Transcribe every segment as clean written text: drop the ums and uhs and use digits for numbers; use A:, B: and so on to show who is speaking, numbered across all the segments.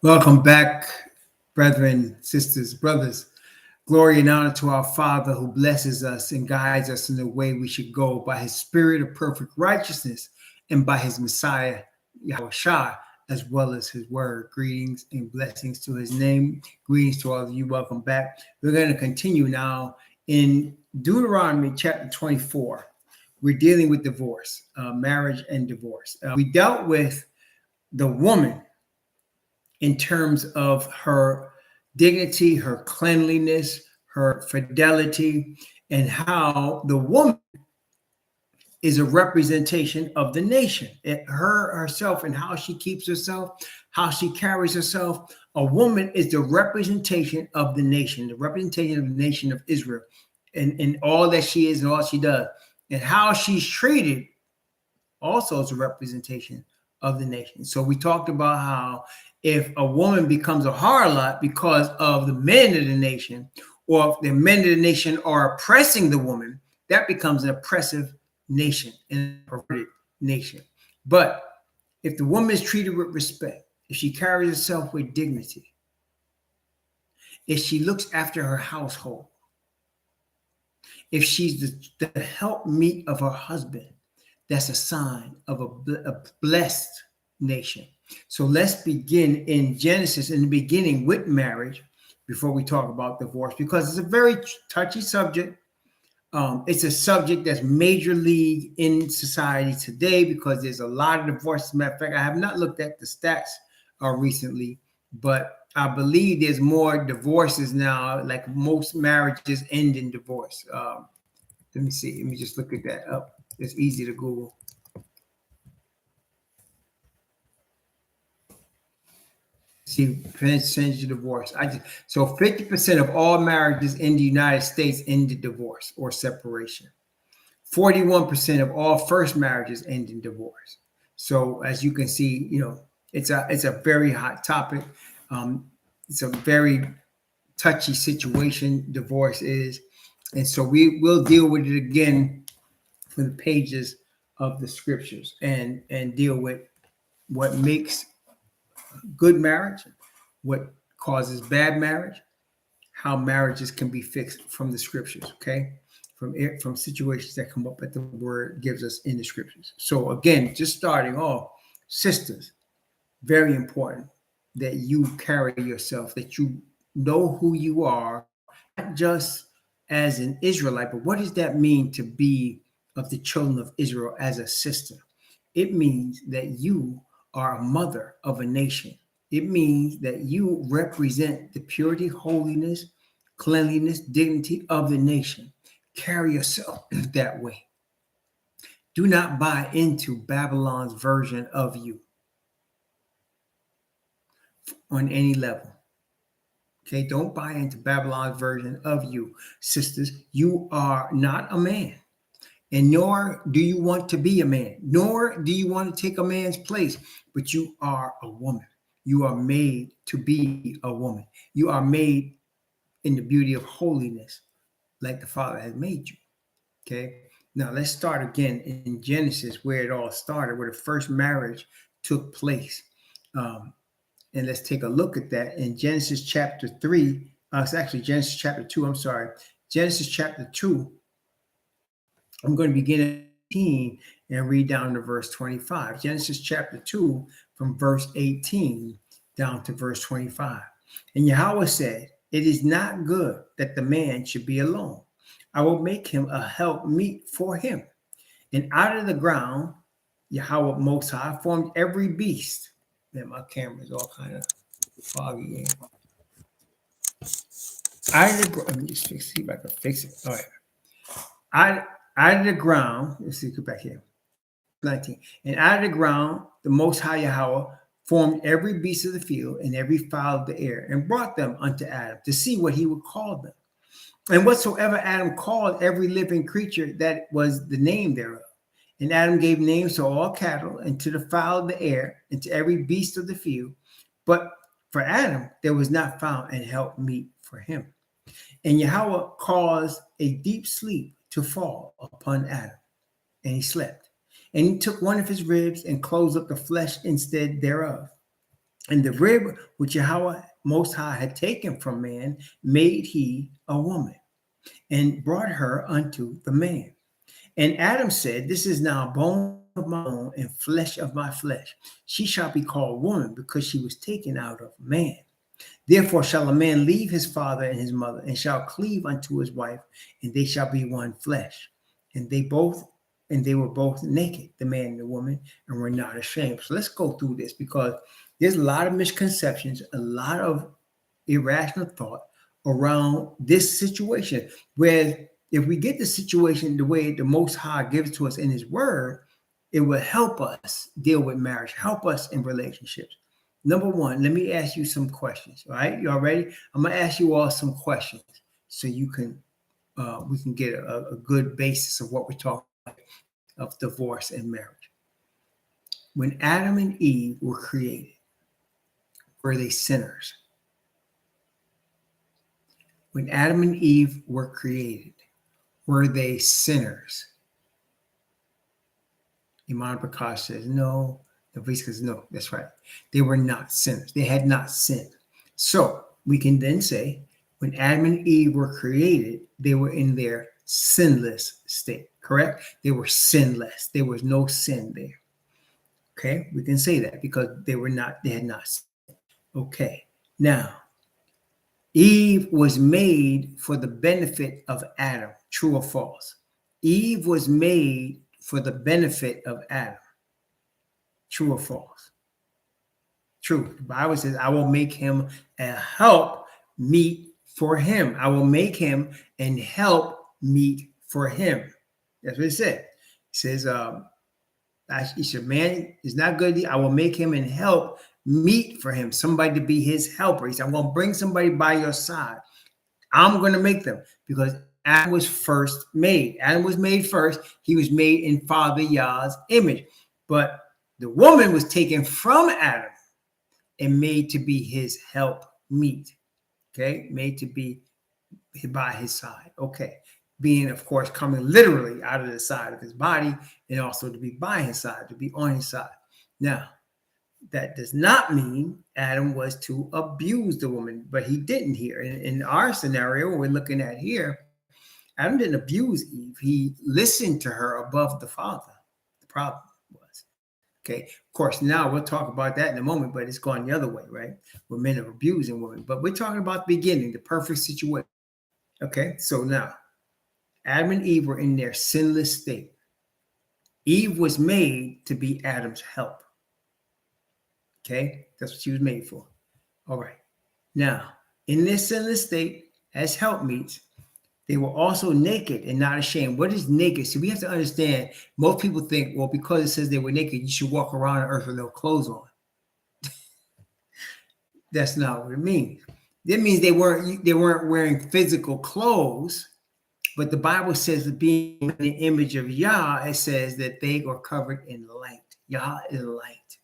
A: Welcome back, brethren, sisters, brothers. Glory and honor to our Father who blesses us and guides us in the way we should go by his spirit of perfect righteousness and by his Messiah, Yahushua, as well as his word. Greetings and blessings to his name. Greetings to all of you. Welcome back. We're going to continue now in Deuteronomy chapter 24. We're dealing with divorce, marriage and divorce. We dealt with the woman in terms of her dignity, her cleanliness, her fidelity, and how the woman is a representation of the nation. Her herself and how she keeps herself, how she carries herself. A woman is the representation of the nation, the representation of the nation of Israel, and all that she is and all she does. And how she's treated also is a representation of the nation. So we talked about how if a woman becomes a harlot because of the men of the nation, or if the men of the nation are oppressing the woman, that becomes an oppressive nation, an perverted nation. But if the woman is treated with respect, if she carries herself with dignity, if she looks after her household, if she's the helpmeet of her husband, that's a sign of a blessed nation. So let's begin in Genesis, in the beginning with marriage, before we talk about divorce, because it's a very touchy subject. It's a subject that's major league in society today because there's a lot of divorces. As a matter of fact, I have not looked at the stats recently, but I believe there's more divorces now. Like most marriages end in divorce. Let me see. Let me just look at that up. It's easy to Google. See, percentage of divorce. So 50% of all marriages in the United States end in divorce or separation. 41% of all first marriages end in divorce. So as you can see, it's a very hot topic. It's a very touchy situation. Divorce is, and so we will deal with it again from the pages of the scriptures and deal with what makes good marriage, what causes bad marriage, how marriages can be fixed from the scriptures, okay? From situations that come up that the word gives us in the scriptures. So again, just starting off, sisters, very important that you carry yourself, that you know who you are, not just as an Israelite, but what does that mean to be of the children of Israel as a sister? It means that you are a mother of a nation. It means that you represent the purity, holiness, cleanliness, dignity of the nation. Carry yourself that way. Do not buy into Babylon's version of you on any level. Okay, don't buy into Babylon's version of you, sisters. You are not a man. And nor do you want to be a man, nor do you want to take a man's place, but you are a woman. You are made to be a woman. You are made in the beauty of holiness, like the Father has made you. Okay. Now let's start again in Genesis, where it all started, where the first marriage took place. And let's take a look at that in Genesis chapter 3. It's actually Genesis chapter 2. I'm sorry. Genesis chapter 2. I'm going to begin at 18 and read down to verse 25. Genesis chapter 2 from verse 18 down to verse 25. And Yahweh said, "It is not good that the man should be alone. I will make him a help meet for him." And out of the ground, Yahweh Most High formed every beast. Man, my camera is all kind of foggy. Let me just see if I can fix it. All right. Out of the ground, let's see, go back here. 19. And out of the ground, the Most High Yahweh formed every beast of the field and every fowl of the air and brought them unto Adam to see what he would call them. And whatsoever Adam called every living creature, that was the name thereof. And Adam gave names to all cattle and to the fowl of the air and to every beast of the field. But for Adam, there was not found an help meet for him. And Yahweh caused a deep sleep to fall upon Adam, and he slept. And he took one of his ribs and closed up the flesh instead thereof. And the rib which Yahweh Most High had taken from man made he a woman, and brought her unto the man. And Adam said, this is now bone of my bone and flesh of my flesh. She shall be called woman, because she was taken out of man. Therefore shall a man leave his father and his mother, and shall cleave unto his wife, and they shall be one flesh. And they were both naked, the man and the woman, and were not ashamed. So let's go through this, because there's a lot of misconceptions, a lot of irrational thought around this situation. Where if we get the situation the way the Most High gives to us in His Word, it will help us deal with marriage, help us in relationships. Number one, let me ask you some questions. All right, y'all ready? I'm gonna ask you all some questions so you can we can get a good basis of what we're talking about, of divorce and marriage. When Adam and Eve were created, were they sinners? When Adam and Eve were created, were they sinners? Imam Prakash says no. The priest says no. That's right. They were not sinners. They had not sinned. So we can then say, when Adam and Eve were created, they were in their sinless state. Correct? They were sinless. There was no sin there. Okay, we can say that because they had not sinned. Okay. Now, Eve was made for the benefit of Adam. True or false? Eve was made for the benefit of Adam. True or false? True. The Bible says, I will make him a help meet for him. I will make him and help meet for him. That's what it said. It says, he said, man is not good. I will make him and help meet for him. Somebody to be his helper. He said, I'm going to bring somebody by your side. I'm going to make them, because Adam was first made. Adam was made first. He was made in Father Yah's image. But the woman was taken from Adam and made to be his help meet. Okay, made to be by his side. Okay, being, of course, coming literally out of the side of his body, and also to be by his side, to be on his side. Now, that does not mean Adam was to abuse the woman, but he didn't here. In our scenario, we're looking at here, Adam didn't abuse Eve. He listened to her above the father. The problem was. Okay, of course, now we'll talk about that in a moment, but it's gone the other way, right? Where men are abusing women. But we're talking about the beginning, the perfect situation. Okay, so now Adam and Eve were in their sinless state. Eve was made to be Adam's help. Okay, that's what she was made for. All right. Now, in this sinless state, as helpmeets, they were also naked and not ashamed. What is naked? So we have to understand, most people think, well, because it says they were naked, you should walk around on earth with no clothes on. That's not what it means. That means they weren't wearing physical clothes, but the Bible says that being in the image of Yah, it says that they were covered in light. Yah is light,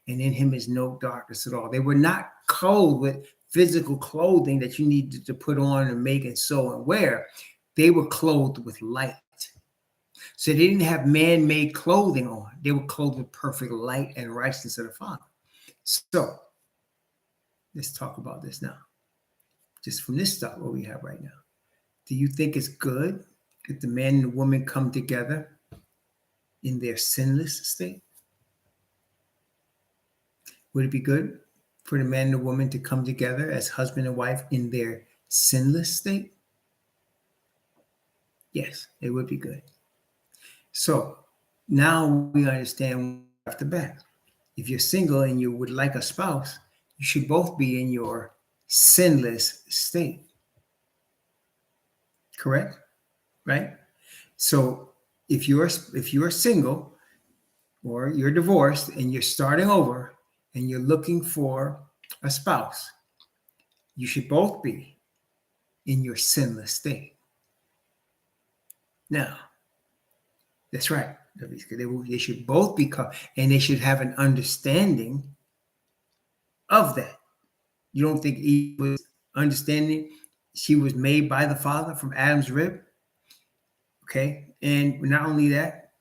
A: and in him is no darkness at all. They were not clothed with physical clothing that you need to put on and make and sew and wear. They were clothed with light. So they didn't have man-made clothing on. They were clothed with perfect light and righteousness of the Father. So let's talk about this now. Just from this stuff, what we have right now. Do you think it's good if the man and the woman come together in their sinless state? Would it be good for the man and the woman to come together as husband and wife in their sinless state? Yes, it would be good. So now we understand off the bat. If you're single and you would like a spouse, you should both be in your sinless state. Correct? Right? So if you're single or you're divorced and you're starting over and you're looking for a spouse, you should both be in your sinless state. Now, that's right. They should both be, and they should have an understanding of that. You don't think Eve was understanding? She was made by the Father from Adam's rib. Okay. And not only that,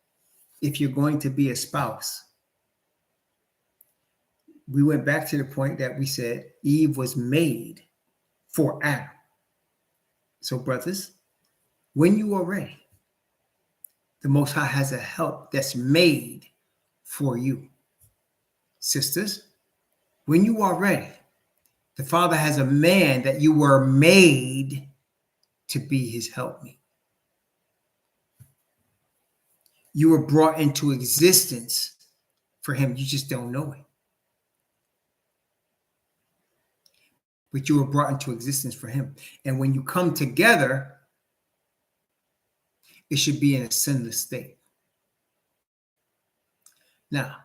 A: if you're going to be a spouse, we went back to the point that we said Eve was made for Adam. So, brothers, when you are ready, the Most High has a help that's made for you. Sisters, when you are ready, the Father has a man that you were made to be his helpmeet. You were brought into existence for him. You just don't know it. But you were brought into existence for him. And when you come together, it should be in a sinless state. Now,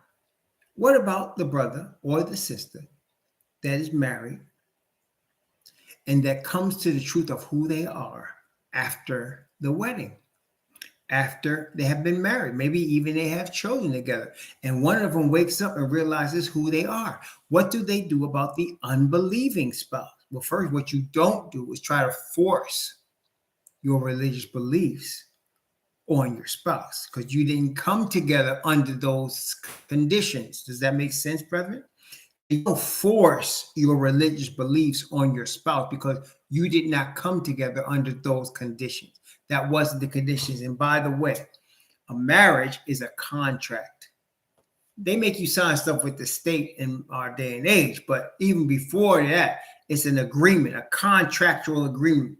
A: what about the brother or the sister that is married and that comes to the truth of who they are after the wedding, after they have been married? Maybe even they have children together, and one of them wakes up and realizes who they are. What do they do about the unbelieving spouse? Well, first, what you don't do is try to force your religious beliefs on your spouse, because you didn't come together under those conditions. Does that make sense, brethren? You don't force your religious beliefs on your spouse because you did not come together under those conditions. That wasn't the conditions. And by the way, a marriage is a contract. They make you sign stuff with the state in our day and age, but even before that, it's an agreement, a contractual agreement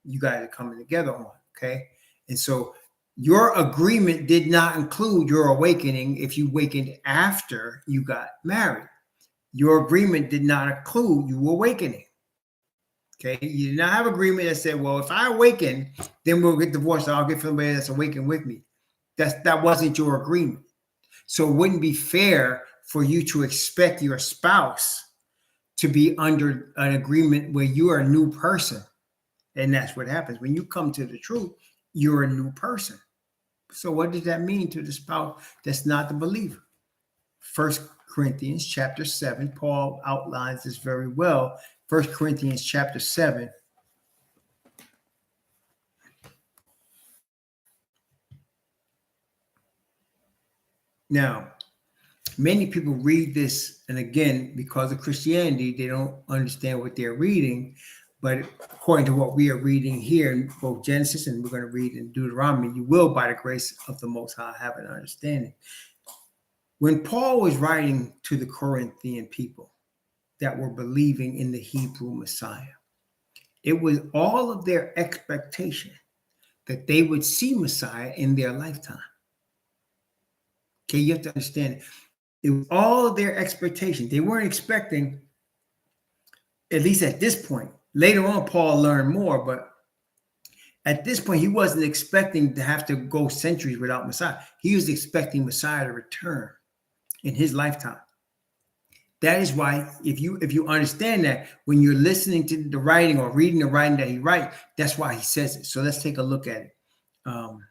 A: you guys are coming together on, okay? And so your agreement did not include your awakening if you awakened after you got married. Your agreement did not include you awakening. Okay, you did not have agreement that said, well, if I awaken, then we'll get divorced. I'll get somebody that's awakened with me. That wasn't your agreement. So it wouldn't be fair for you to expect your spouse to be under an agreement where you are a new person. And that's what happens. When you come to the truth, you're a new person. So what does that mean to the spouse that's not the believer? 1 Corinthians chapter 7, Paul outlines this very well. 1 Corinthians chapter 7. Now, many people read this, and again, because of Christianity, they don't understand what they're reading. But according to what we are reading here in both Genesis and we're going to read in Deuteronomy, you will, by the grace of the Most High, have an understanding. When Paul was writing to the Corinthian people that were believing in the Hebrew Messiah, it was all of their expectation that they would see Messiah in their lifetime. Okay, you have to understand it. It was all of their expectation. They weren't expecting, at least at this point. Later on, Paul learned more, but at this point, he wasn't expecting to have to go centuries without Messiah. He was expecting Messiah to return in his lifetime. That is why, if you understand that, when you're listening to the writing or reading the writing that he writes, that's why he says it. So let's take a look at it. I'm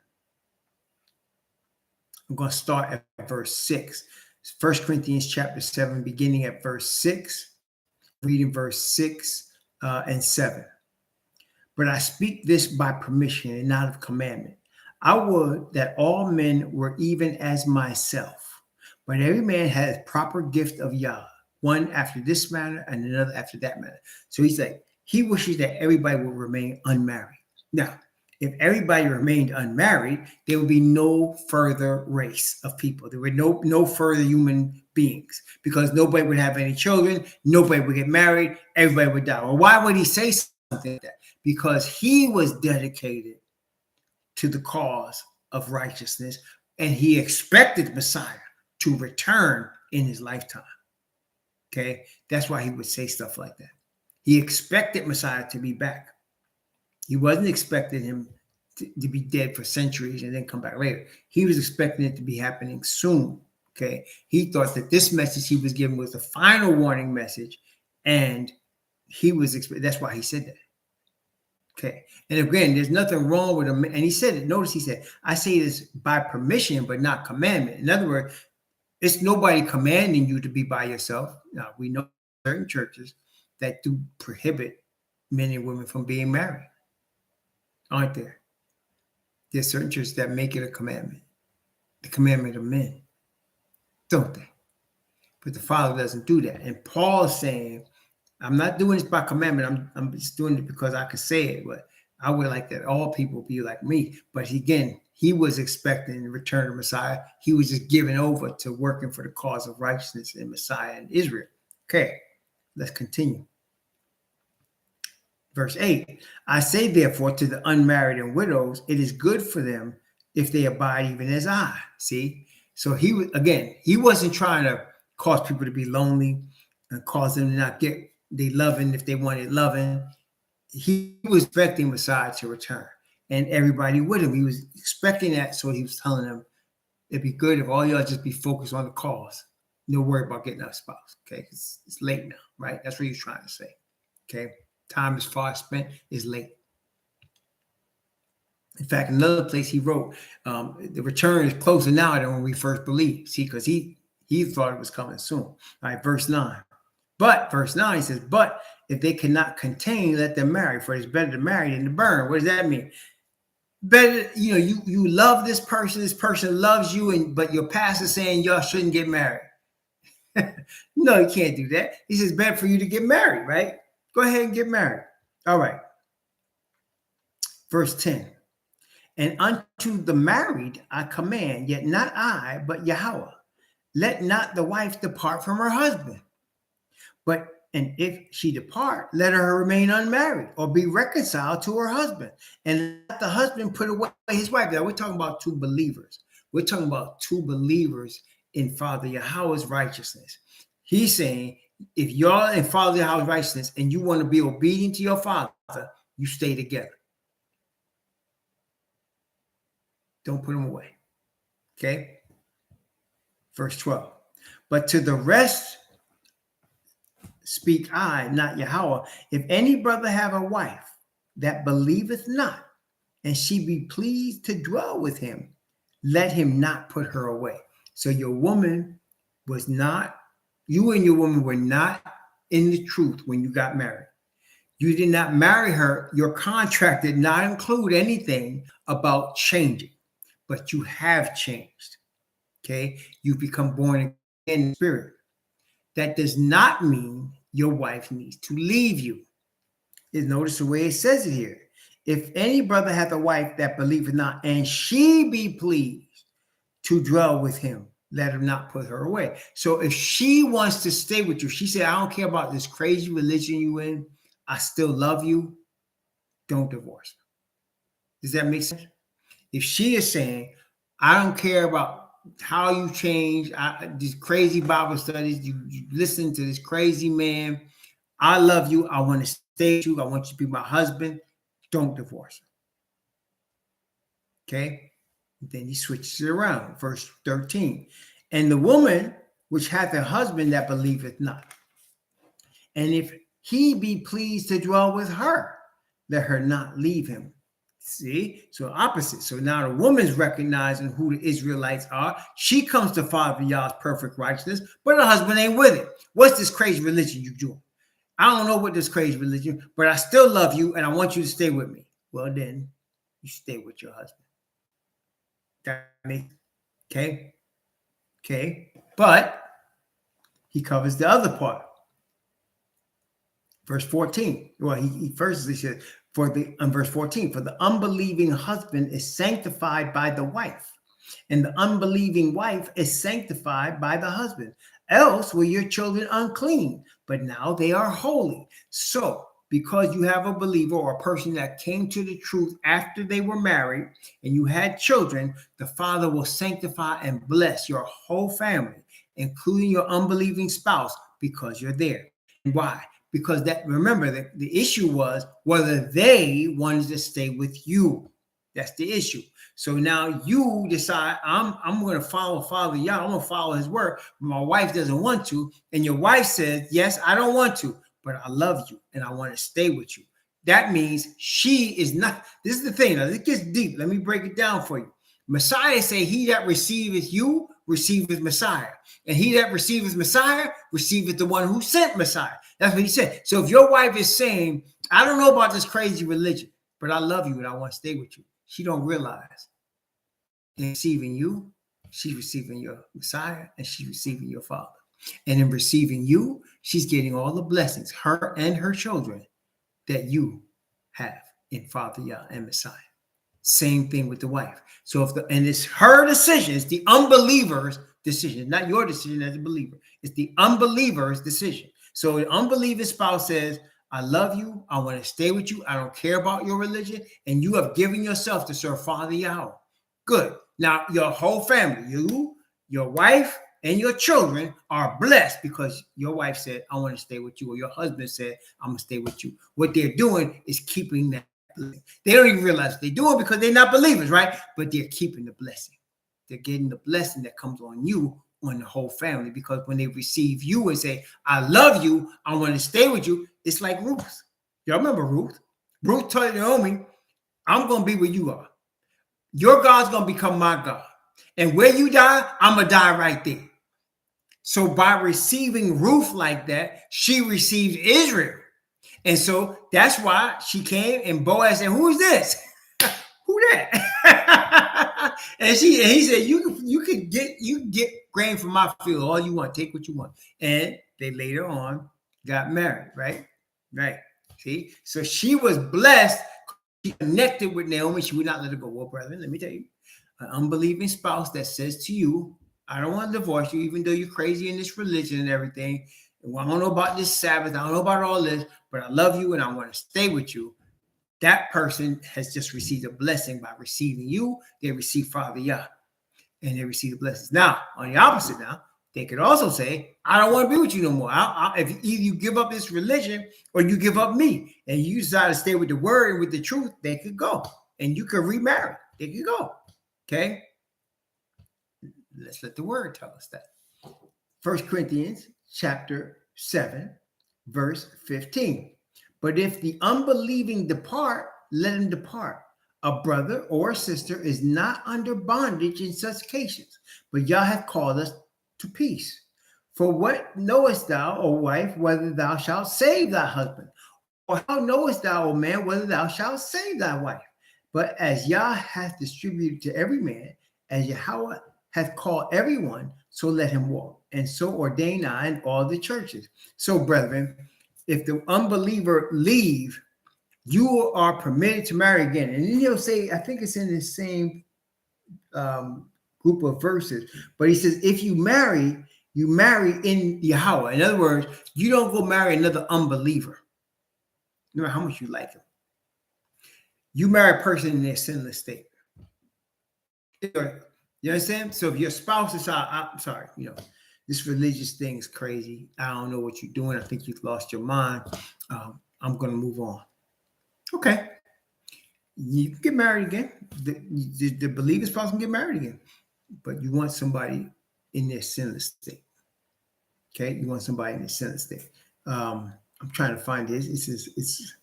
A: going to start at verse 6. 1 Corinthians chapter 7, beginning at verse 6, reading verse 6 and 7. But I speak this by permission and not of commandment. I would that all men were even as myself, but every man has proper gift of Yah, one after this manner and another after that manner. So he's like, he wishes that everybody would remain unmarried. Now, if everybody remained unmarried, there would be no further race of people. There would no further human beings, because nobody would have any children, nobody would get married, everybody would die. Well, why would he say something like that? Because he was dedicated to the cause of righteousness, and he expected Messiah to return in his lifetime. Okay, that's why he would say stuff like that. He expected Messiah to be back. He wasn't expecting him to be dead for centuries and then come back later. He was expecting it to be happening soon. Okay, he thought that this message he was given was the final warning message, and he was that's why he said that. Okay, and again, there's nothing wrong with him. And he said it. Notice he said, "I say this by permission, but not commandment." In other words, it's nobody commanding you to be by yourself. Now, we know certain churches that do prohibit men and women from being married, aren't there? There's certain churches that make it a commandment, the commandment of men, don't they? But the Father doesn't do that. And Paul is saying, I'm not doing this by commandment. I'm just doing it because I can say it. But I would like that all people be like me. But again, he was expecting the return of Messiah. He was just given over to working for the cause of righteousness in Messiah and Israel. Okay, let's continue. Verse 8, I say therefore to the unmarried and widows, it is good for them if they abide even as I. See? So he wasn't trying to cause people to be lonely and cause them to not get they loving if they wanted loving. He was expecting Messiah to return and everybody with him. He was expecting that. So he was telling them it'd be good if all y'all just be focused on the cause. No worry about getting a spouse. Okay. It's late now, right? That's what he's trying to say. Okay. Time is far spent, is late. In fact, another place he wrote, the return is closer now than when we first believed. See, because he thought it was coming soon. All right, verse 9. But verse 9 he says, but if they cannot contain, let them marry, for it's better to marry than to burn. What does that mean? Better, you love this person loves you, but your pastor's saying y'all shouldn't get married. No, you can't do that. He says, better for you to get married, right? Go ahead and get married. All right. Verse 10. And unto the married I command, yet not I, but Yahweh. Let not the wife depart from her husband. And if she depart, let her remain unmarried or be reconciled to her husband. And let the husband put away his wife. Now we're talking about two believers. We're talking about two believers in Father Yahweh's righteousness. He's saying, if y'all in Father Yahweh's righteousness and you want to be obedient to your father, you stay together. Don't put them away. Okay? Verse 12. But to the rest speak I, not Yahweh. If any brother have a wife that believeth not, and she be pleased to dwell with him, let him not put her away. So your woman was not, you and your woman were not in the truth when you got married. You did not marry her. Your contract did not include anything about changing, but you have changed. Okay? You've become born again in the spirit. That does not mean your wife needs to leave you. Notice the way it says it here. If any brother hath a wife that believeth not, and she be pleased to dwell with him, let him not put her away. So if she wants to stay with you, she said, I don't care about this crazy religion you in. I still love you. Don't divorce her. Does that make sense? If she is saying, I don't care about how you change, these crazy Bible studies, you listen to this crazy man, I love you, I want to stay with you, I want you to be my husband, don't divorce her. Okay? Then he switches it around, verse 13. And the woman which hath a husband that believeth not, and if he be pleased to dwell with her, let her not leave him. See, so opposite. So now the woman's recognizing who the Israelites are. She comes to Father Yah's perfect righteousness, but her husband ain't with it. What's this crazy religion you doing? I don't know what this crazy religion, but I still love you and I want you to stay with me. Well, then you stay with your husband. That makes okay. Okay. But he covers the other part. Verse 14. Well, he said, verse 14, for the unbelieving husband is sanctified by the wife, and the unbelieving wife is sanctified by the husband. Else were your children unclean, but now they are holy. So, because you have a believer or a person that came to the truth after they were married and you had children, the Father will sanctify and bless your whole family, including your unbelieving spouse, because you're there. And why? Because remember, the issue was whether they wanted to stay with you. That's the issue. So now you decide, I'm going to follow Father Yah. I'm going to follow his word. My wife doesn't want to. And your wife says, yes, I don't want to, but I love you and I want to stay with you. That means she is not. This is the thing. Now, it gets deep. Let me break it down for you. Messiah say, he that receiveth you, receiveth Messiah. And he that receiveth Messiah, receiveth the one who sent Messiah. That's what he said. So if your wife is saying, I don't know about this crazy religion, but I love you and I want to stay with you, she don't realize in receiving you, she's receiving your Messiah and she's receiving your Father. And in receiving you, she's getting all the blessings, her and her children, that you have in Father Yah and Messiah. Same thing with the wife. So and it's her decision, it's the unbeliever's decision, not your decision as a believer. It's the unbeliever's decision. So the unbelieving spouse says, I love you, I want to stay with you, I don't care about your religion, and you have given yourself to serve Father Yahweh. Good. Now your whole family, you, your wife, and your children are blessed because your wife said, I want to stay with you, or your husband said, I'm going to stay with you. What they're doing is keeping that blessing. They don't even realize they're doing because they're not believers, right? But they're keeping the blessing. They're getting the blessing that comes on you, on the whole family, because when they receive you and say, I love you, I want to stay with you, it's like Ruth. Y'all remember Ruth? Ruth told Naomi, I'm going to be where you are. Your God's going to become my God. And where you die, I'm going to die right there. So by receiving Ruth like that, she received Israel. And so that's why she came and Boaz said, who is this? Who that? and he said, you get grain from my field, all you want, take what you want. And they later on got married, right? Right. See? So she was blessed. She connected with Naomi. She would not let her go. Well, brethren, let me tell you, an unbelieving spouse that says to you, I don't want to divorce you, even though you're crazy in this religion and everything. I don't know about this Sabbath. I don't know about all this, but I love you and I want to stay with you. That person has just received a blessing by receiving you. They receive Father Yah and they receive the blessings. Now, on the opposite now, they could also say, I don't want to be with you no more. If either you give up this religion or you give up me and you decide to stay with the word and with the truth, they could go and you could remarry. They could go. Okay. Let's let the word tell us that. 1 Corinthians chapter 7, verse 15. But if the unbelieving depart, let him depart. A brother or a sister is not under bondage in such cases, but Yah hath called us to peace. For what knowest thou, O wife, whether thou shalt save thy husband? Or how knowest thou, O man, whether thou shalt save thy wife? But as Yah hath distributed to every man, as Yahweh hath called everyone, so let him walk. And so ordain I in all the churches. So, brethren, if the unbeliever leave, you are permitted to marry again. And then he'll say, I think it's in the same group of verses, but he says, if you marry in Yahweh. In other words, you don't go marry another unbeliever, no matter how much you like him. You marry a person in their sinless state. You understand? So if your spouse is I'm sorry, this religious thing is crazy. I don't know what you're doing. I think you've lost your mind. I'm going to move on. Okay. You can get married again. The believer spouse can get married again. But you want somebody in their sinless state. Okay? You want somebody in their sinless state. I'm trying to find this. It's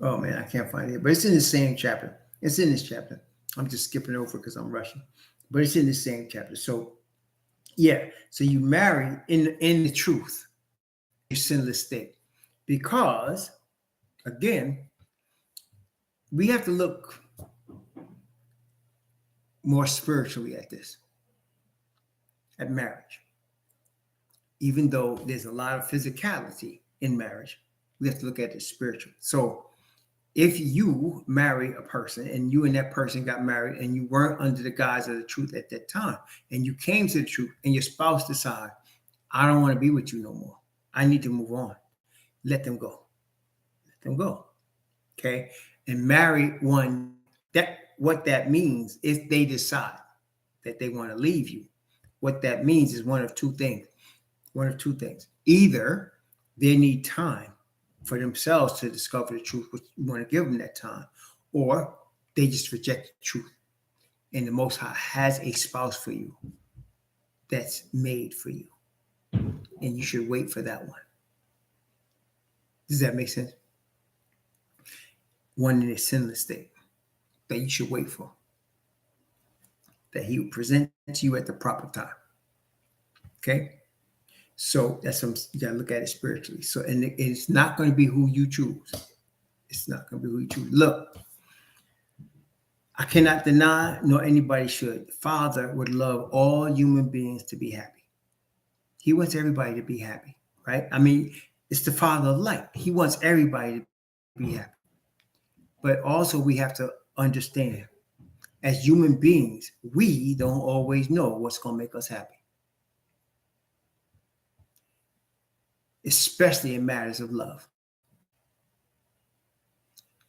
A: oh man, I can't find it. But it's in the same chapter. It's in this chapter. I'm just skipping over because I'm rushing. But it's in the same chapter. So yeah. So you marry in the truth, your sinless state. Because again, we have to look more spiritually at this, at marriage. Even though there's a lot of physicality in marriage, we have to look at it spiritually. So if you marry a person and you and that person got married and you weren't under the guise of the truth at that time, and you came to the truth and your spouse decided, I don't want to be with you no more. I need to move on. Let them go. Let them go. Okay. And marry one. What that means, if they decide that they want to leave you, what that means is one of two things. One of two things. Either they need time for themselves to discover the truth, which you want to give them that time, or they just reject the truth. And the Most High has a spouse for you that's made for you. And you should wait for that one. Does that make sense? One in a sinless state that you should wait for. That he will present to you at the proper time. Okay? So that's something you got to look at it spiritually. So, and it's not going to be who you choose. It's not going to be who you choose. Look, I cannot deny, nor anybody should. The Father would love all human beings to be happy. He wants everybody to be happy, right? I mean, it's the Father of light. He wants everybody to be happy. But also, we have to understand, as human beings, we don't always know what's going to make us happy, especially in matters of love.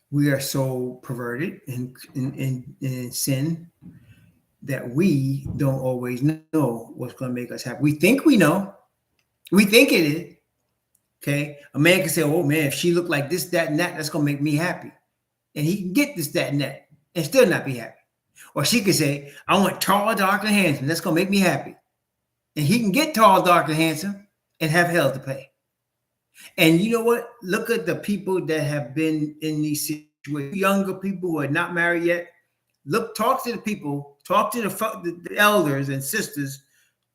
A: We are so perverted in sin that we don't always know what's going to make us happy. We think we know. We think it is. Okay. A man can say, oh man, if she looked like this, that, and that, that's going to make me happy. And he can get this, that, and that, and still not be happy. Or she could say, I want tall, dark, and handsome. That's going to make me happy. And he can get tall, dark, and handsome and have hell to pay. And you know what? Look at the people that have been in these situations. Younger people who are not married yet. Look, talk to the people, talk to the elders and sisters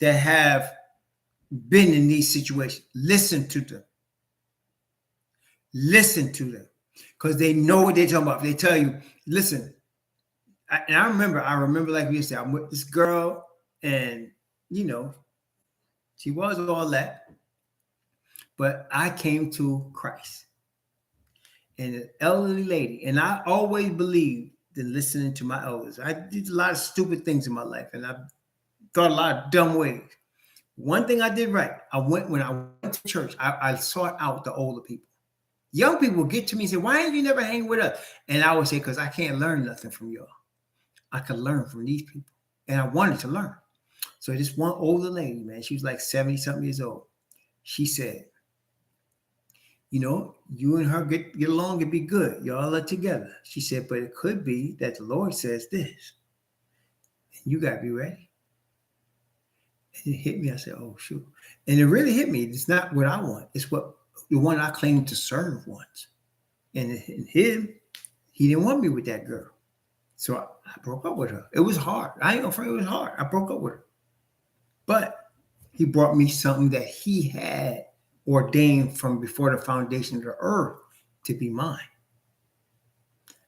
A: that have been in these situations. Listen to them. Listen to them. Because they know what they're talking about. They tell you, listen. I remember like we said, I'm with this girl, and you know, she was all that. But I came to Christ. And an elderly lady, and I always believed in listening to my elders. I did a lot of stupid things in my life, and I thought a lot of dumb ways. One thing I did right, when I went to church, I sought out the older people. Young people would get to me and say, why didn't you never hang with us? And I would say, because I can't learn nothing from y'all. I could learn from these people. And I wanted to learn. So this one older lady, man, she was like 70-something years old. She said, you know, you and her get along and be good. Y'all are together. She said, but it could be that the Lord says this. And you got to be ready. And it hit me. I said, oh, shoot. And it really hit me. It's not what I want. It's what the one I claim to serve wants. And him, he didn't want me with that girl. So I broke up with her. It was hard. I ain't gonna front, it was hard. I broke up with her. But he brought me something that he had ordained from before the foundation of the earth to be mine.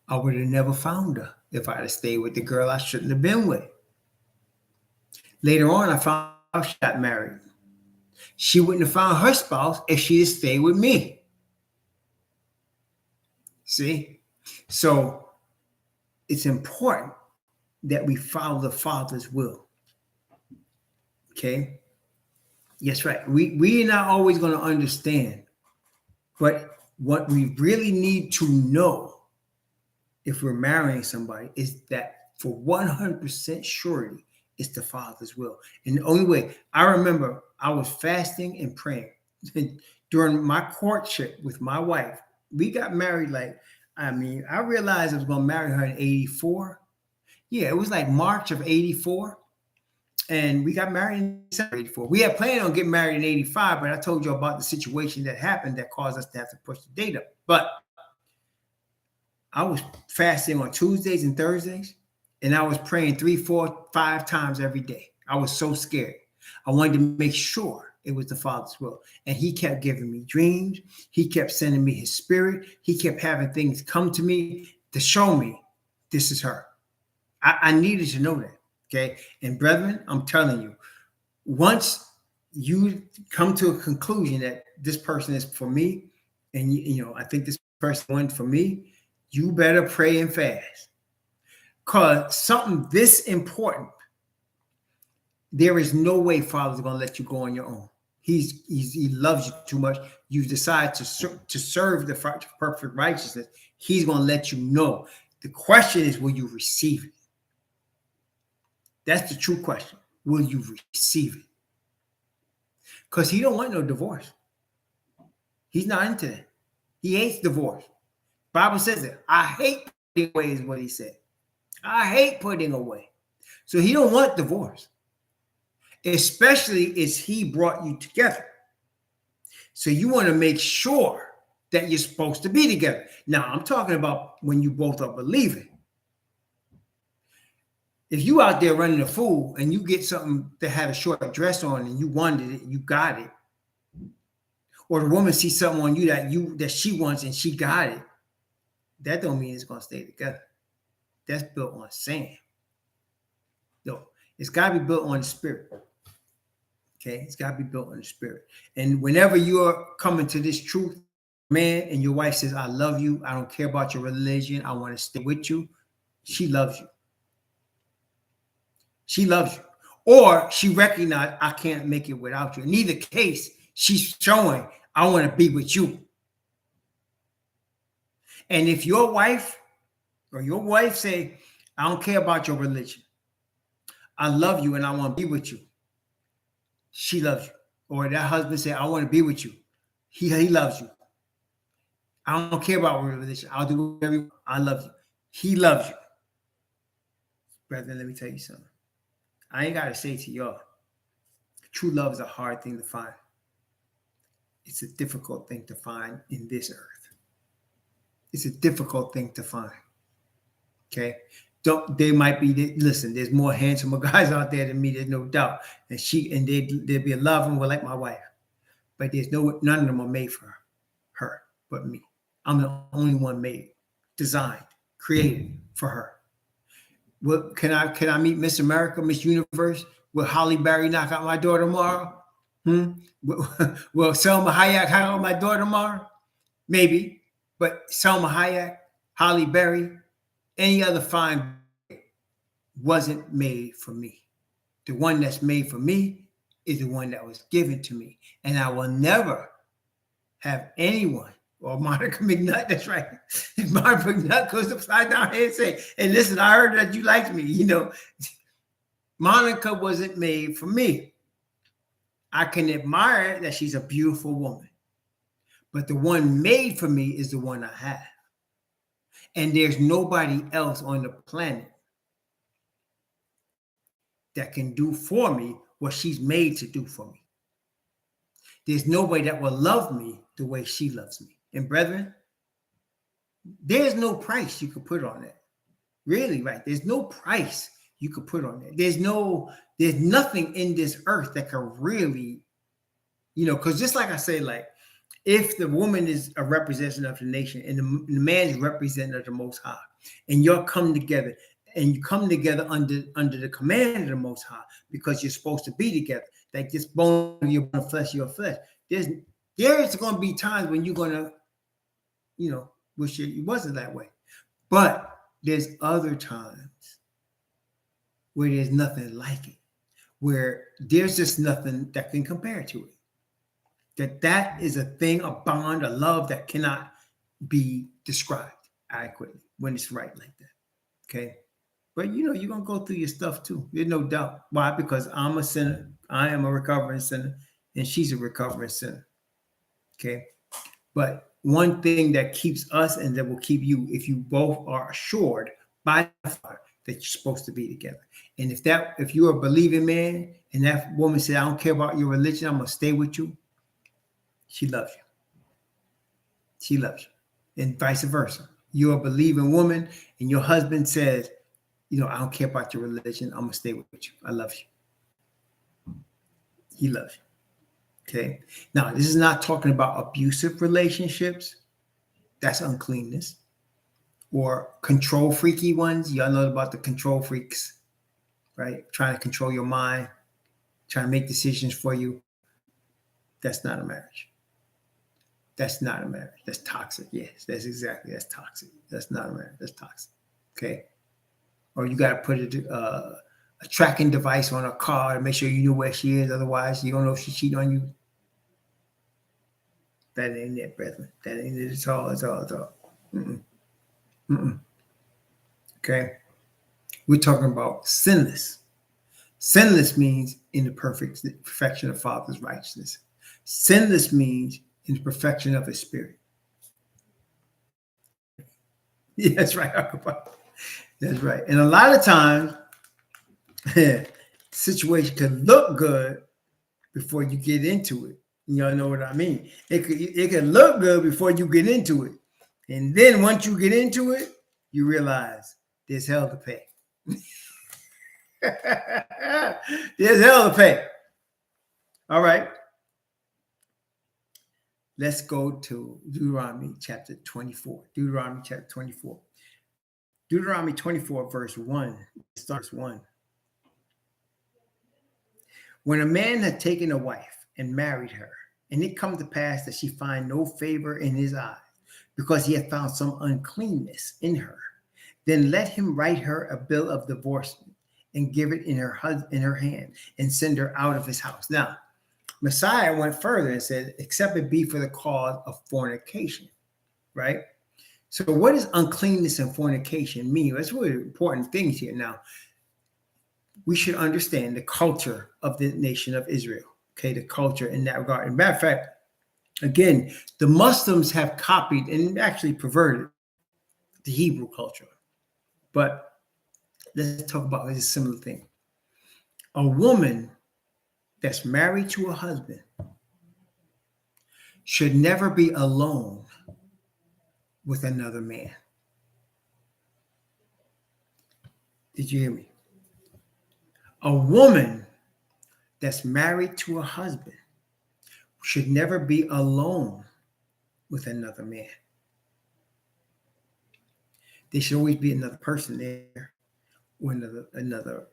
A: I would have never found her if I'd have stayed with the girl I shouldn't have been with. Later on, I found out she got married. She wouldn't have found her spouse if she had stayed with me. See? So it's important that we follow the Father's will. Okay? Yes, right. We're not always going to understand. But what we really need to know if we're marrying somebody is that for 100% surety, it's the Father's will. And the only way, I remember I was fasting and praying during my courtship with my wife. We got married I realized I was going to marry her in 84. Yeah, it was like March of 84. And we got married in December 84. We had planned on getting married in 85, but I told you about the situation that happened that caused us to have to push the date up. But I was fasting on Tuesdays and Thursdays, and I was praying 3, 4, 5 times every day. I was so scared. I wanted to make sure it was the Father's will. And he kept giving me dreams. He kept sending me his spirit. He kept having things come to me to show me this is her. I needed to know that. Okay. And brethren, I'm telling you, once you come to a conclusion that this person is for me, and I think this person went for me, you better pray and fast. Because something this important, there is no way Father's going to let you go on your own. He loves you too much. You decide to serve the perfect righteousness. He's going to let you know. The question is, will you receive it? That's the true question. Will you receive it? Because he don't want no divorce. He's not into that. He hates divorce. Bible says it. I hate putting away is what he said. I hate putting away. So he don't want divorce. Especially as he brought you together. So you want to make sure that you're supposed to be together. Now, I'm talking about when you both are believing. If you out there running a fool and you get something that had a short dress on and you wanted it, you got it. Or the woman sees something on you that she wants and she got it. That don't mean it's going to stay together. that's built on sand. No, it's got to be built on the spirit. Okay, it's got to be built on the spirit. And whenever you're coming to this truth, man, and your wife says, I love you, I don't care about your religion, I want to stay with you, she loves you. She loves you. Or she recognized, I can't make it without you. In either case, she's showing, I want to be with you. And if your wife or your wife say, I don't care about your religion, I love you and I want to be with you, she loves you. Or that husband say, I want to be with you, he loves you. I don't care about religion, I'll do whatever. I love you, he loves you. Brethren, let me tell you something. I ain't got to say to y'all, true love is a hard thing to find. It's a difficult thing to find in this earth. It's a difficult thing to find. Okay. They might be, listen, there's more handsomer guys out there than me, there's no doubt. And they'd be a lot of them were like my wife. But none of them are made for her but me. I'm the only one made, designed, created for her. Well, can I meet Miss America, Miss Universe? Will Holly Berry knock out my door tomorrow? Will Selma Hayek knock out my door tomorrow? Maybe. But Selma Hayek, Holly Berry, any other fine wasn't made for me. The one that's made for me is the one that was given to me. And I will never have anyone, or Monica McNutt, that's right. If Monica McNutt goes upside down here and say, hey, listen, I heard that you liked me. You know, Monica wasn't made for me. I can admire that she's a beautiful woman. But the one made for me is the one I have. And there's nobody else on the planet that can do for me what she's made to do for me. There's nobody that will love me the way she loves me. And brethren, there's no price you could put on it. Really, right? There's no price you could put on it. There's nothing in this earth that can really, because just like I say, like, if the woman is a representative of the nation and the man is representative of the Most High, and you come together under the command of the Most High, because you're supposed to be together, like this bone of your bone, flesh of your flesh. There's going to be times when you're going to, wish it wasn't that way. But there's other times where there's nothing like it, where there's just nothing that can compare to it. That is a thing, a bond, a love that cannot be described adequately when it's right like that. Okay. But you're going to go through your stuff too. There's no doubt. Why? Because I'm a sinner. I am a recovering sinner, and she's a recovering sinner. Okay. But one thing that keeps us and that will keep you, if you both are assured by the Father that you're supposed to be together. And if you're a believing man and that woman said, I don't care about your religion, I'm going to stay with you, she loves you. She loves you. And vice versa. You're a believing woman and your husband says, I don't care about your religion, I'm going to stay with you. I love you. He loves you. Okay. Now, this is not talking about abusive relationships. That's uncleanness. Or control freaky ones. Y'all know about the control freaks, right? Trying to control your mind, trying to make decisions for you. That's not a marriage. That's not a marriage. That's toxic. Yes, that's toxic. That's not a marriage. That's toxic. Okay. Or you got to put a tracking device on her car to make sure you know where she is. Otherwise, you don't know if she cheated on you. That ain't it, brethren. That ain't it at all. It's all. Okay. We're talking about sinless. Sinless means in the perfection of Father's righteousness. Sinless means in the perfection of His Spirit. Yeah, that's right. That's right. And a lot of times, the situation can look good before you get into it. Y'all know what I mean? It can look good before you get into it. And then once you get into it, you realize there's hell to pay. There's hell to pay. All right. Let's go to Deuteronomy chapter 24. Deuteronomy chapter 24. Deuteronomy 24, verse 1, starts 1. When a man had taken a wife and married her, and it come to pass that she find no favor in his eyes, because he had found some uncleanness in her, then let him write her a bill of divorcement and give it in her hand and send her out of his house. Now, Messiah went further and said, except it be for the cause of fornication, right? So what does uncleanness and fornication mean? That's really important things here. Now, we should understand the culture of the nation of Israel, okay, the culture in that regard. As a matter of fact, again, the Muslims have copied and actually perverted the Hebrew culture. But let's talk about this similar thing. A woman that's married to a husband should never be alone with another man. Did you hear me? A woman that's married to a husband should never be alone with another man. There should always be another person there, or another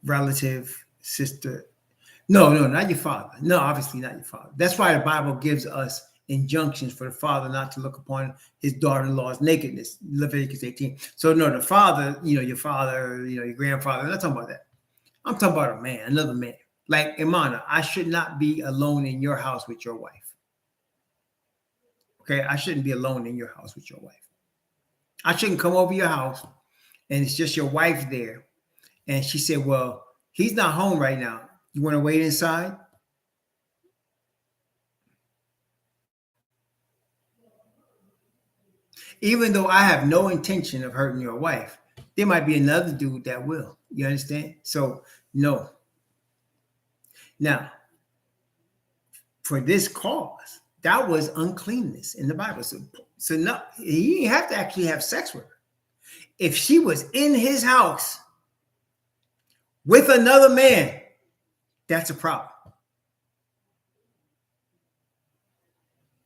A: relative, sister. No, not your father. No, obviously not your father. That's why the Bible gives us injunctions for the father not to look upon his daughter-in-law's nakedness. Leviticus 18. So no, the father, your father, your grandfather. I'm not talking about that. I'm talking about a man, another man. Like Imana, I should not be alone in your house with your wife. Okay, I shouldn't be alone in your house with your wife. I shouldn't come over your house and it's just your wife there. And she said, well, he's not home right now. You want to wait inside? Even though I have no intention of hurting your wife, there might be another dude that will. You understand? So, no. Now, for this cause, that was uncleanness in the Bible. So no, he didn't have to actually have sex with her. If she was in his house with another man, that's a problem.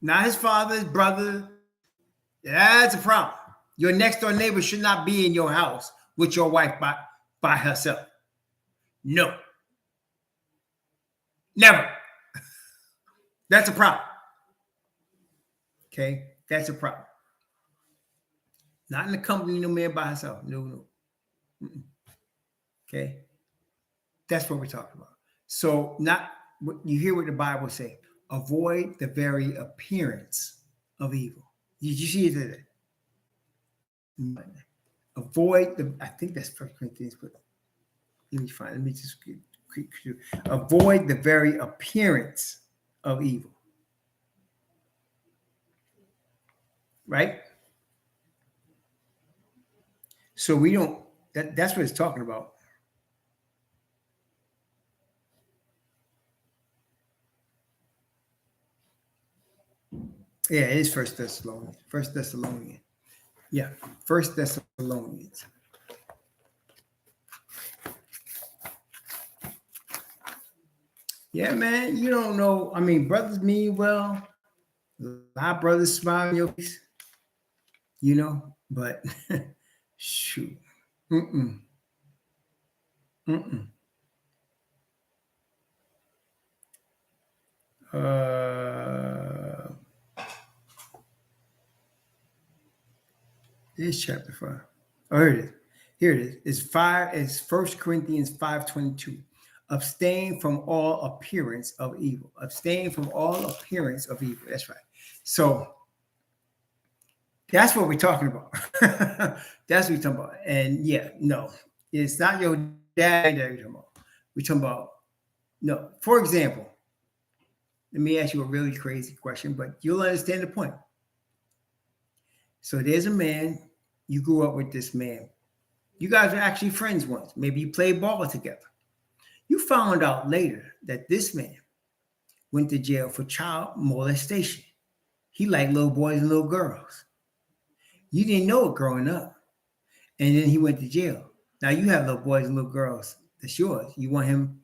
A: Not his father, his brother. That's a problem. Your next door neighbor should not be in your house with your wife by herself. No. Never. That's a problem. Okay? That's a problem. Not in the company of no man by herself. No. Okay? That's what we're talking about. So you hear what the Bible say. Avoid the very appearance of evil. Did you see it today? Avoid I think that's 1 Corinthians, but let me just avoid the very appearance of evil. Right? So we don't, that's what it's talking about. Yeah, it is First Thessalonians. Yeah, First Thessalonians. Yeah, man, you don't know. I mean, brothers mean well. A lot of brothers smile in your face, but shoot. This chapter 5. Oh, here it is. Here it is. It's 1 Corinthians 5:22. Abstain from all appearance of evil. Abstain from all appearance of evil. That's right. So that's what we're talking about. That's what we're talking about. And yeah, no, it's not your dad that you're talking about. We're talking about, no. For example, let me ask you a really crazy question, but you'll understand the point. So there's a man, you grew up with this man. You guys were actually friends once. Maybe you played ball together. You found out later that this man went to jail for child molestation. He liked little boys and little girls. You didn't know it growing up. And then he went to jail. Now you have little boys and little girls. That's yours. You want him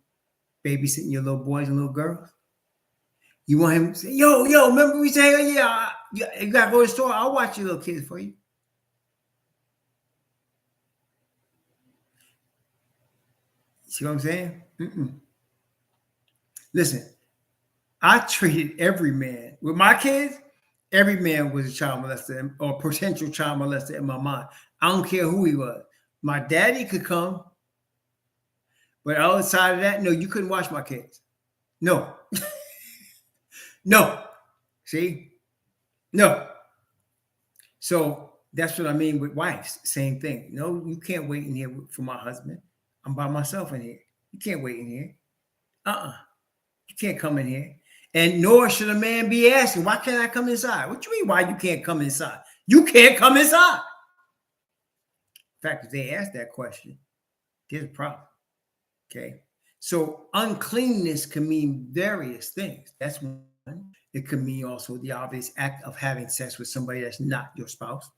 A: babysitting your little boys and little girls? You want him to say, yo, remember we say, yeah, you got to go to the store. I'll watch your little kids for you. See what I'm saying? Listen, I treated every man with my kids. Every man was a child molester or potential child molester in my mind. I don't care who he was. My daddy could come, but outside of that, no, you couldn't watch my kids. No, no. See, no. So that's what I mean with wives. Same thing. No, you can't wait in here for my husband. I'm by myself in here. You can't wait in here. You can't come in here. And nor should a man be asking, why can't I come inside? What you mean, why you can't come inside? You can't come inside. In fact, if they ask that question, there's a problem. Okay. So uncleanness can mean various things. That's one. It could mean also the obvious act of having sex with somebody that's not your spouse.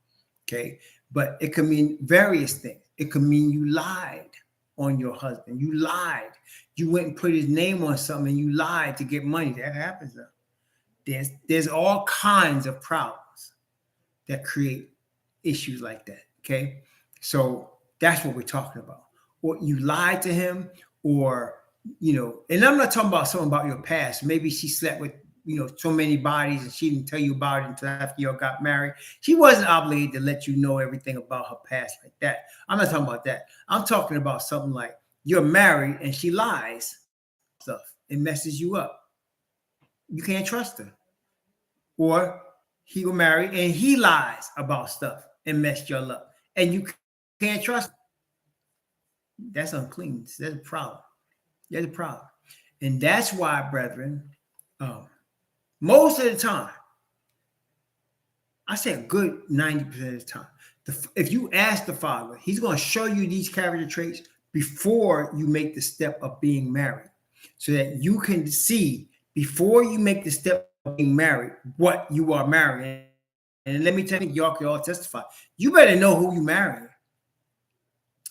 A: Okay. But it could mean various things. It could mean you lied on your husband. You lied. You went and put his name on something and you lied to get money. That happens though. There's all kinds of problems that create issues like that. Okay. So that's what we're talking about. Or you lied to him, or, and I'm not talking about something about your past. Maybe she slept with, so many bodies and she didn't tell you about it until after you got married. She wasn't obligated to let you know everything about her past like that. I'm not talking about that. I'm talking about something like you're married and she lies stuff. It messes you up. You can't trust her. Or he got married and he lies about stuff and messed you up. And you can't trust him. That's unclean. That's a problem. There's a problem. And that's why, brethren, most of the time, I say a good 90% of the time, if you ask the Father, he's going to show you these character traits before you make the step of being married, so that you can see before you make the step of being married what you are marrying. And let me tell you, y'all can all testify. You better know who you marrying.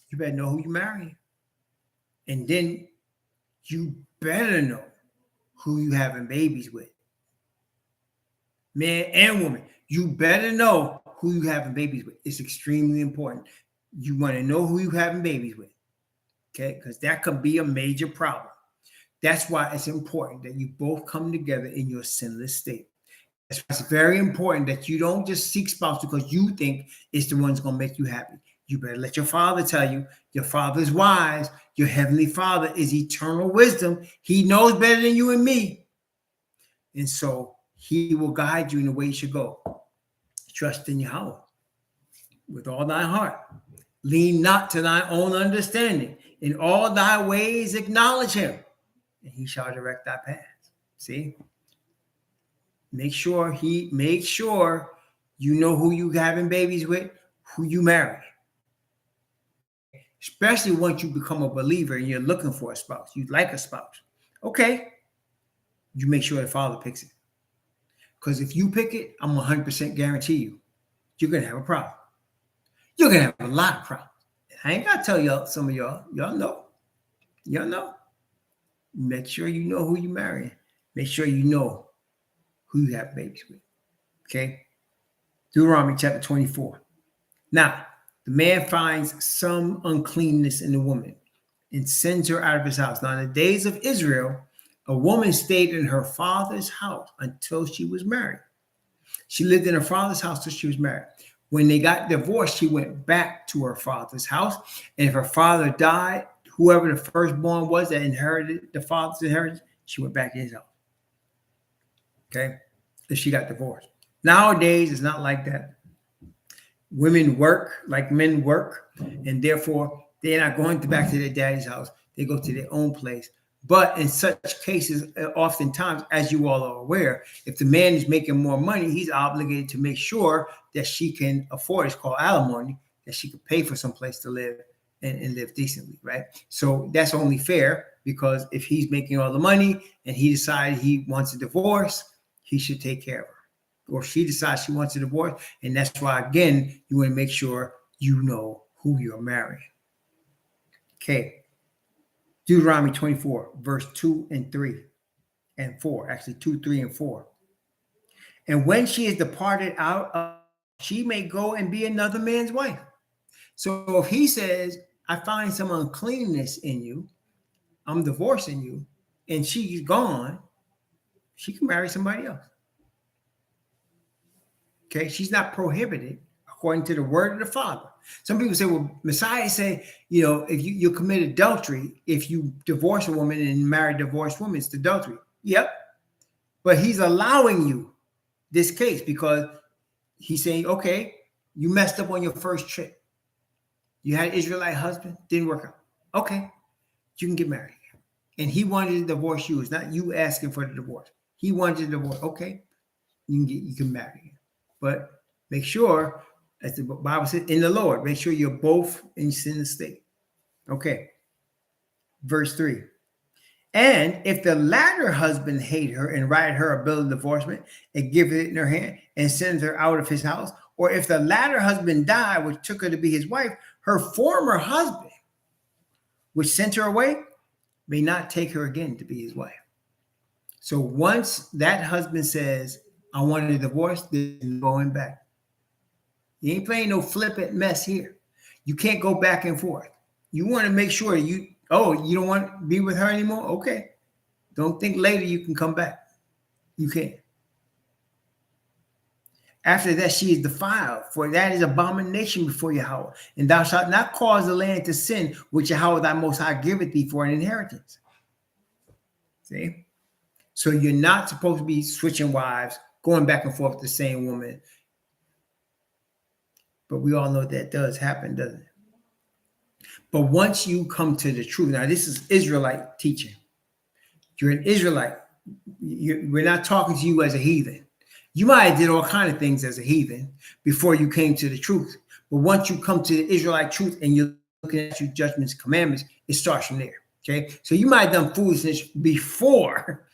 A: You better know who you marrying. And then you better know who you having babies with. Man and woman, you better know who you having babies with. It's extremely important. You want to know who you having babies with. Okay, because that could be a major problem. That's why it's important that you both come together in your sinless state. It's very important that you don't just seek spouse because you think it's the one that's going to make you happy. You better let your Father tell you. Your Father is wise. Your Heavenly Father is eternal wisdom. He knows better than you and me. And so he will guide you in the way you should go. Trust in Yahweh with all thy heart. Lean not to thy own understanding. In all thy ways acknowledge him, and he shall direct thy paths. See? Make sure you know who you having babies with, who you marry. Especially once you become a believer and you're looking for a spouse. You like a spouse. Okay. You make sure the Father picks it. Because if you pick it, I'm 100% guarantee you're going to have a problem. You're going to have a lot of problems. I ain't got to tell y'all, some of y'all know. Y'all know. Make sure you know who you marry. Make sure you know who you have babies with. Okay? Deuteronomy chapter 24. Now, the man finds some uncleanness in the woman and sends her out of his house. Now, in the days of Israel, a woman stayed in her father's house until she was married. She lived in her father's house till she was married. When they got divorced, she went back to her father's house. And if her father died, whoever the firstborn was that inherited the father's inheritance, she went back to his house. Okay? If she got divorced. Nowadays, it's not like that. Women work like men work, and therefore they're not going back to their daddy's house. They go to their own place. But in such cases, oftentimes, as you all are aware, if the man is making more money, he's obligated to make sure that she can afford, it's called alimony, that she can pay for some place to live and live decently, right? So that's only fair, because if he's making all the money and he decided he wants a divorce, he should take care of her. Or she decides she wants a divorce. And that's why, again, you want to make sure you know who you're marrying. Okay. Deuteronomy 24, verse 2 and 3 and 4. Actually, 2, 3, and 4. And when she is departed out, she may go and be another man's wife. So if he says, I find some uncleanness in you, I'm divorcing you, and she's gone, she can marry somebody else. Okay, she's not prohibited according to the word of the Father. Some people say, well, Messiah say, if you commit adultery, if you divorce a woman and marry a divorced woman, it's adultery. Yep. But he's allowing you this case because he's saying, okay, you messed up on your first trip. You had an Israelite husband, didn't work out. Okay, you can get married. And he wanted to divorce you. It's not you asking for the divorce. He wanted to divorce. Okay, you can marry him. But make sure, as the Bible says, in the Lord, make sure you're both in sin state. Okay. Verse 3. And if the latter husband hate her and write her a bill of divorcement and give it in her hand and sends her out of his house, or if the latter husband die, which took her to be his wife, her former husband, which sent her away, may not take her again to be his wife. So once that husband says, I wanted a divorce, there's no going back. You ain't playing no flippant mess here. You can't go back and forth. You want to make sure you don't want to be with her anymore? Okay. Don't think later you can come back. You can't. After that, she is defiled, for that is abomination before Yahweh. And thou shalt not cause the land to sin, which Yahweh thy Most High giveth thee for an inheritance. See? So you're not supposed to be switching wives, going back and forth with the same woman. But we all know that does happen, doesn't it? But once you come to the truth, now this is Israelite teaching. You're an Israelite. We're not talking to you as a heathen. You might have did all kinds of things as a heathen before you came to the truth. But once you come to the Israelite truth and you're looking at your judgments, commandments, it starts from there. Okay. So you might have done foolishness before,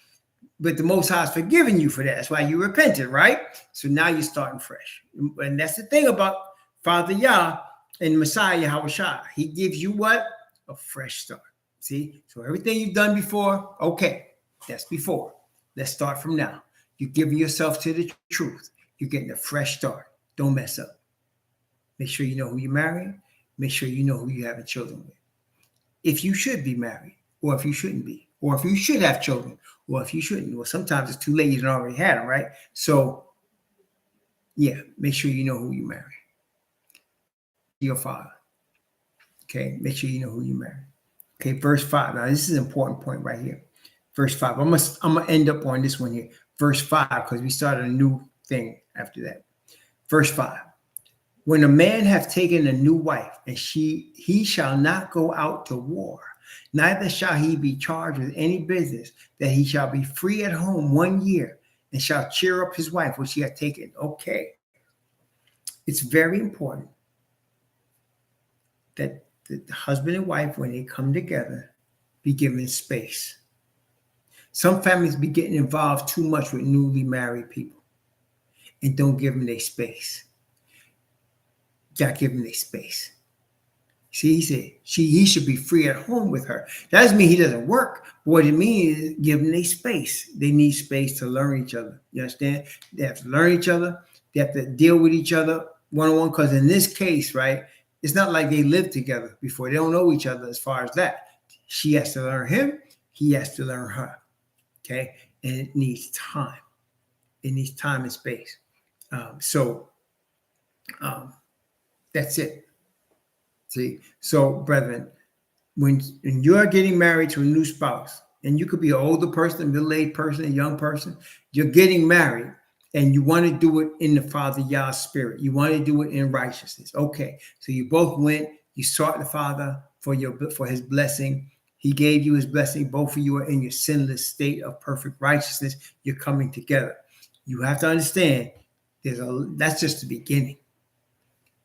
A: but the Most High has forgiven you for that. That's why you repented, right? So now you're starting fresh. And that's the thing about Father Yah and Messiah Yahweh. He gives you what? A fresh start. See? So everything you've done before, okay, that's before. Let's start from now. You're giving yourself to the truth. You're getting a fresh start. Don't mess up. Make sure you know who you're marrying. Make sure you know who you're having children with. If you should be married, or if you shouldn't be, or if you should have children, or if you shouldn't. Well, sometimes it's too late. You don't already had them, right? So, yeah, make sure you know who you marry. Your father. Okay, make sure you know who you marry. Okay, verse 5. Now, this is an important point right here. Verse 5. I'm gonna end up on this one here. Verse 5, because we started a new thing after that. Verse 5. When a man hath taken a new wife, and he shall not go out to war, neither shall he be charged with any business, that he shall be free at home 1 year, and shall cheer up his wife, which he hath taken. Okay. It's very important that the husband and wife, when they come together, be given space. Some families be getting involved too much with newly married people and don't give them their space. You gotta give them their space. See, he said he should be free at home with her. That doesn't mean he doesn't work. What it means is give them their space. They need space to learn each other. You understand? They have to learn each other. They have to deal with each other one-on-one. Because in this case, right, it's not like they lived together before. They don't know each other as far as that. She has to learn him. He has to learn her. Okay? And it needs time. It needs time and space. That's it. See? So, brethren, when you're getting married to a new spouse, and you could be an older person, middle-aged person, a young person, you're getting married, and you want to do it in the Father Yah's spirit. You want to do it in righteousness. Okay. So you both went, you sought the Father for his blessing. He gave you his blessing. Both of you are in your sinless state of perfect righteousness. You're coming together. You have to understand that's just the beginning.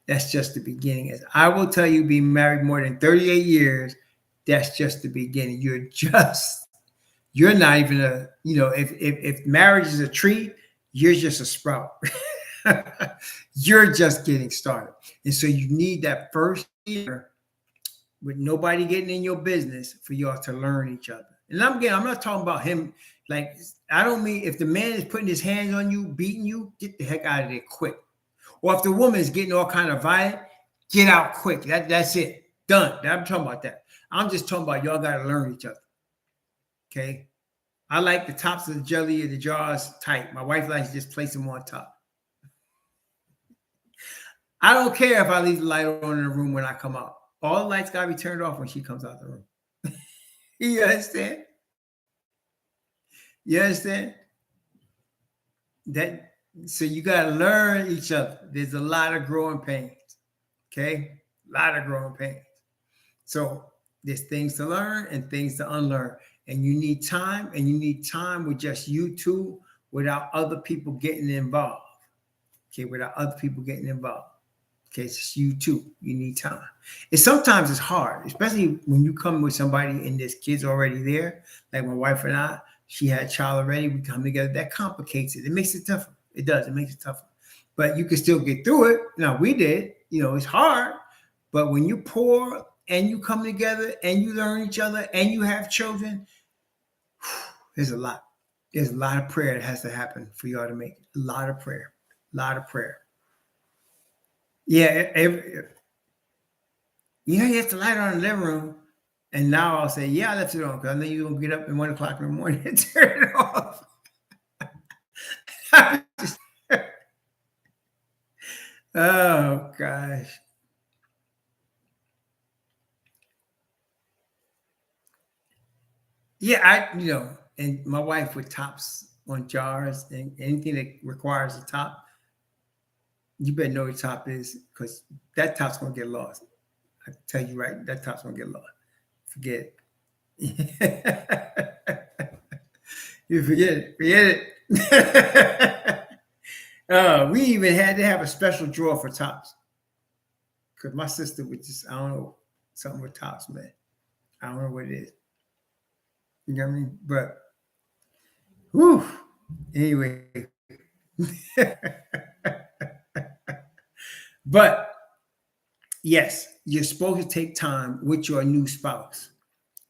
A: That's just the beginning. As I will tell you, being married more than 38 years, that's just the beginning. You're not even if marriage is a tree, you're just a sprout. You're just getting started. And so you need that first year with nobody getting in your business for y'all to learn each other. And I'm not talking about him. Like, I don't mean if the man is putting his hands on you, beating you, get the heck out of there quick. Or if the woman is getting all kind of violent, get out quick. That's it. Done. I'm talking about that. I'm just talking about y'all got to learn each other. Okay. I like the tops of the jelly of the jars tight. My wife likes to just place them on top. I don't care if I leave the light on in the room when I come out. All the lights gotta be turned off when she comes out the room. You understand? You understand? That so you gotta learn each other. There's a lot of growing pains. Okay, a lot of growing pains. So there's things to learn and things to unlearn. And you need time, and you need time with just you two without other people getting involved. Okay, without other people getting involved. Okay, it's just you two. You need time. And sometimes it's hard, especially when you come with somebody and there's kids already there. Like my wife and I, she had a child already. We come together. That complicates it. It makes it tougher. It does. It makes it tougher. But you can still get through it. Now, we did. It's hard. But when you pour and you come together and you learn each other and you have children, there's a lot. There's a lot of prayer that has to happen for y'all to make it. A lot of prayer. A lot of prayer. Yeah, you have to light on in the living room. And now I'll say, yeah, I left it on because I know you're going to get up at 1 o'clock in the morning and turn it off. Oh, gosh. Yeah, and my wife with tops on jars and anything that requires a top, you better know what the top is because that top's going to get lost. I tell you right, that top's going to get lost. Forget it. You forget it. Forget it. We even had to have a special drawer for tops because my sister would just, I don't know, something with tops, man. I don't know what it is. You know what I mean? But, whew, anyway. But, yes, you're supposed to take time with your new spouse,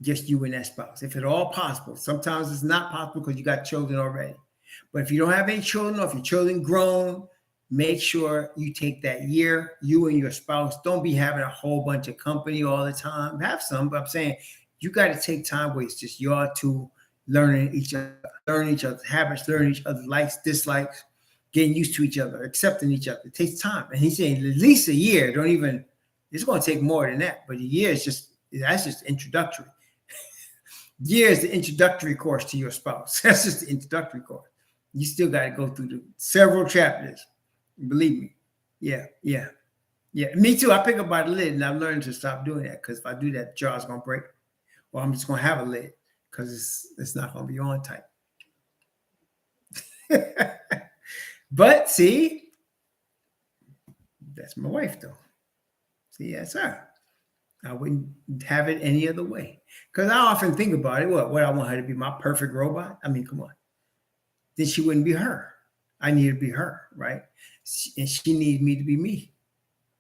A: just you and that spouse, if at all possible. Sometimes it's not possible because you got children already. But if you don't have any children or if your children grown, make sure you take that year, you and your spouse. Don't be having a whole bunch of company all the time. Have some, but I'm saying you got to take time where it's just y'all two learning each other's habits, learning each other's likes, dislikes, getting used to each other, accepting each other. It takes time. And he's saying at least a year. It's going to take more than that. But a year that's just introductory. Year is the introductory course to your spouse. That's just the introductory course. You still got to go through the several chapters. Believe me. Yeah. Me too. I pick up by the lid, and I've learned to stop doing that because if I do that, the jar's going to break. Or I'm just going to have a lid because it's not going to be on tight. But see, that's my wife though. See, that's her. I wouldn't have it any other way. Because I often think about it. What I want her to be my perfect robot? I mean, come on. Then she wouldn't be her. I need to be her, right? And she needs me to be me,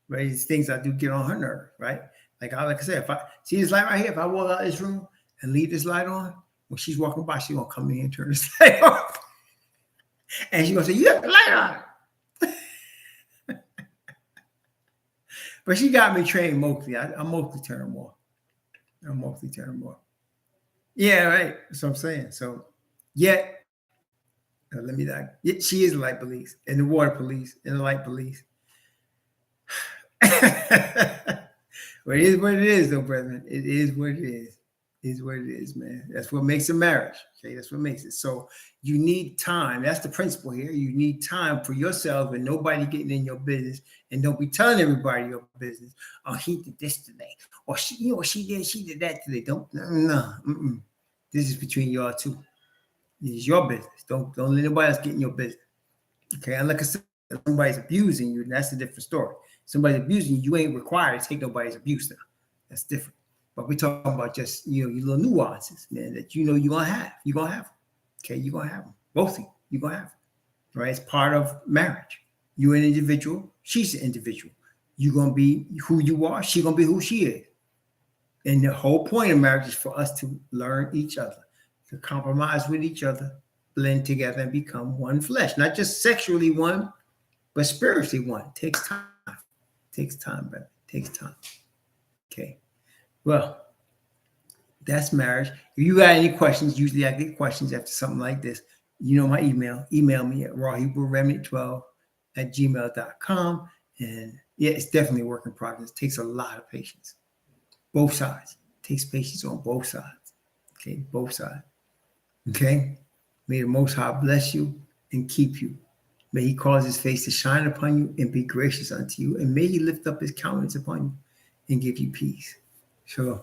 A: right? It's things I do get on her nerve, right? Like I said, if I see this light right here, if I walk out this room and leave this light on, when she's walking by, she's gonna come in and turn this light off. And she's gonna say, "You have the light on." But she got me trained mostly. I'm mostly turn them off. Yeah, right. That's what I'm saying. So, yet, let me die. Yet she is the light police and the water police and the light police. But it is what it is, though, brethren. It is what it is. It is what it is, man. That's what makes a marriage. Okay, that's what makes it. So you need time. That's the principle here. You need time for yourself and nobody getting in your business. And don't be telling everybody your business. Oh, he did this today. Or she did that today. No. This is between y'all two. This is your business. Don't let anybody else get in your business. Okay, and like I said, if somebody's abusing you, that's a different story. Somebody's abusing you, you ain't required to take nobody's abuse now. That's different. But we're talking about just your little nuances, man, that you're gonna have. You're gonna have them. Okay, you're gonna have them. Both of you, you're gonna have them. Right? It's part of marriage. You're an individual, she's an individual. You're gonna be who you are, she's gonna be who she is. And the whole point of marriage is for us to learn each other, to compromise with each other, blend together, and become one flesh. Not just sexually one, but spiritually one. It takes time. It takes time, brother. It takes time. Okay. Well, That's marriage. If you got any questions, usually I get questions after something like this. You know my email. Email me at rawhebrewremnant12@gmail.com. And yeah, it's definitely a work in progress. It takes a lot of patience. Both sides. It takes patience on both sides. Okay, both sides. Okay? May the Most High bless you and keep you. May he cause his face to shine upon you and be gracious unto you. And may he lift up his countenance upon you and give you peace. Sure.